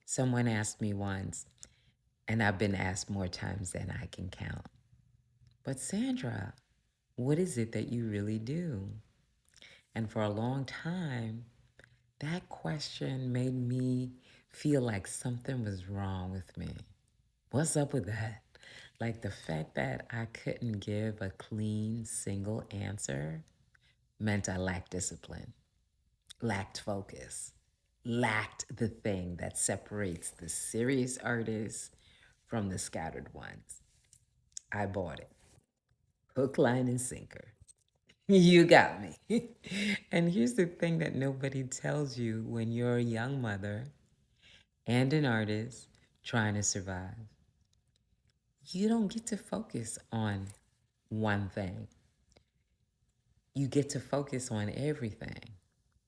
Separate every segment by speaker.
Speaker 1: Someone asked me once, and I've been asked more times than I can count, but Sandra, what is it that you really do? And for a long time, that question made me feel like something was wrong with me. What's up with that? Like the fact that I couldn't give a clean, single answer meant I lacked discipline, lacked focus, lacked the thing that separates the serious artists from the scattered ones. I bought it. Hook, line, and sinker. You got me. And here's the thing that nobody tells you when you're a young mother and an artist trying to survive. You don't get to focus on one thing. You get to focus on everything,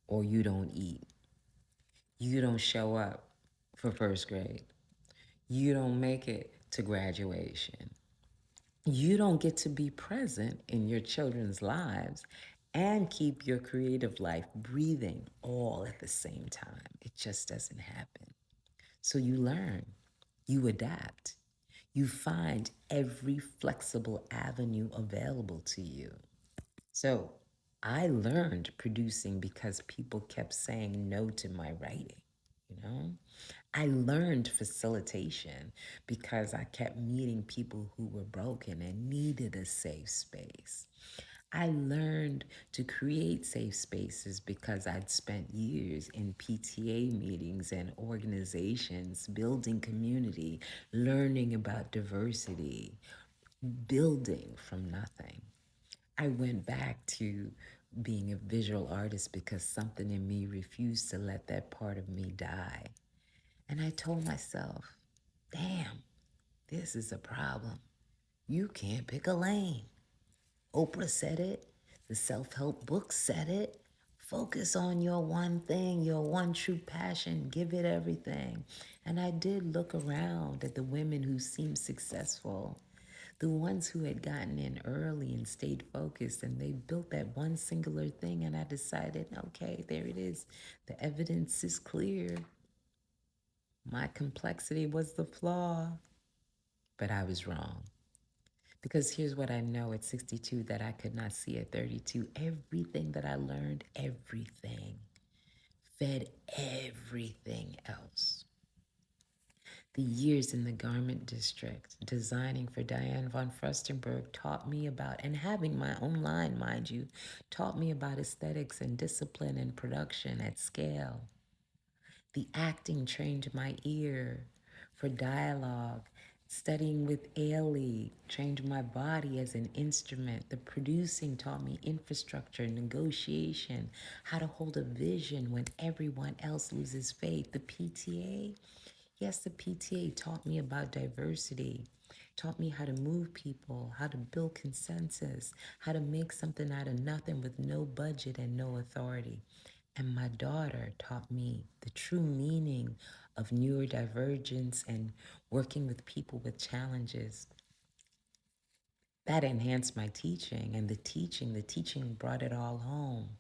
Speaker 1: or you don't eat. You don't show up for first grade. You don't make it to graduation. You don't get to be present in your children's lives and keep your creative life breathing all at the same time. It just doesn't happen. So you learn, you adapt, you find every flexible avenue available to you. So I learned producing because people kept saying no to my writing, you know? I learned facilitation because I kept meeting people who were broken and needed a safe space. I learned to create safe spaces because I'd spent years in PTA meetings and organizations, building community, learning about diversity, building from nothing. I went back to being a visual artist because something in me refused to let that part of me die. And I told myself, damn, this is a problem. You can't pick a lane. Oprah said it. The self help book said it. Focus on your one thing, your one true passion. Give it everything. And I did look around at the women who seemed successful, the ones who had gotten in early and stayed focused, and they built that one singular thing. And I decided, okay, there it is. The evidence is clear. My complexity was the flaw, but I was wrong. Because here's what I know at 62 that I could not see at 32. Everything that I learned, everything, fed everything else. The years in the garment district, designing for Diane von Furstenberg, taught me about, and having my own line, mind you, taught me about aesthetics and discipline and production at scale. The acting trained my ear for dialogue. Studying with Ailey trained my body as an instrument. The producing taught me infrastructure, negotiation, how to hold a vision when everyone else loses faith. The PTA, yes, the PTA taught me about diversity, taught me how to move people, how to build consensus, how to make something out of nothing with no budget and no authority. And my daughter taught me the true meaning of neurodivergence and working with people with challenges. That enhanced my teaching, and the teaching brought it all home.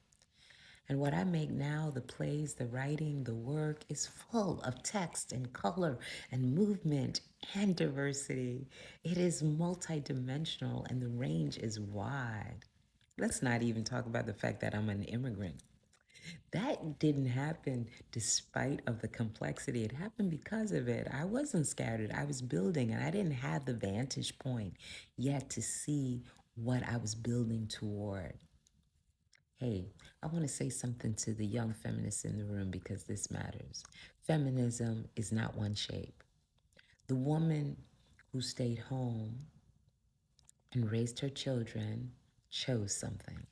Speaker 1: And what I make now, the plays, the writing, the work, is full of text and color and movement and diversity. It is multidimensional and the range is wide. Let's not even talk about the fact that I'm an immigrant. That didn't happen despite of the complexity. It happened because of it. I wasn't scattered. I was building and I didn't have the vantage point yet to see what I was building toward. Hey, I want to say something to the young feminists in the room because this matters. Feminism is not one shape. The woman who stayed home and raised her children chose something.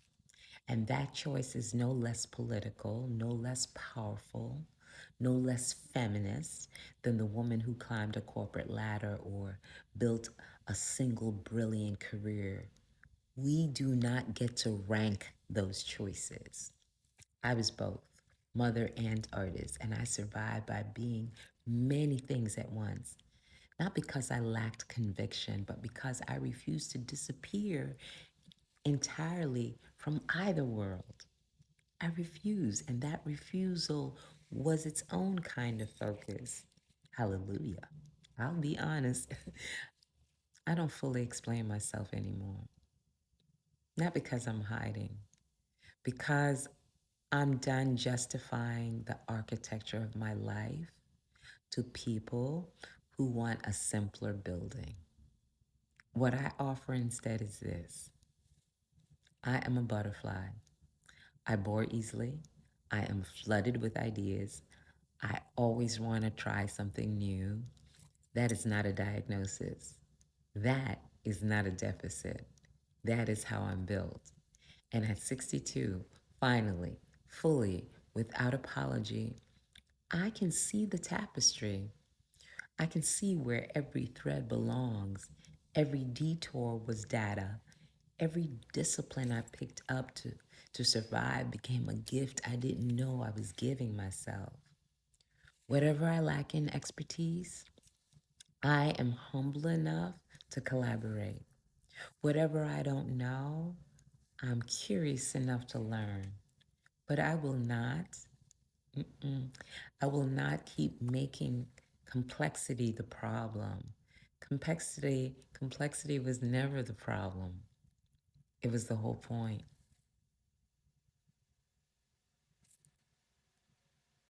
Speaker 1: And that choice is no less political, no less powerful, no less feminist than the woman who climbed a corporate ladder or built a single brilliant career. We do not get to rank those choices. I was both, mother and artist, and I survived by being many things at once. Not because I lacked conviction, but because I refused to disappear entirely from either world. I refused, and that refusal was its own kind of focus. Hallelujah. I'll be honest. I don't fully explain myself anymore. Not because I'm hiding, because I'm done justifying the architecture of my life to people who want a simpler building. What I offer instead is this: I am a butterfly. I bore easily. I am flooded with ideas. I always want to try something new. That is not a diagnosis. That is not a deficit. That is how I'm built. And at 62, finally, fully, without apology, I can see the tapestry. I can see where every thread belongs. Every detour was data. Every discipline I picked up to survive became a gift I didn't know I was giving myself. Whatever I lack in expertise, I am humble enough to collaborate. Whatever I don't know, I'm curious enough to learn. But mm-mm, I will not keep making complexity the problem. Complexity was never the problem. It was the whole point.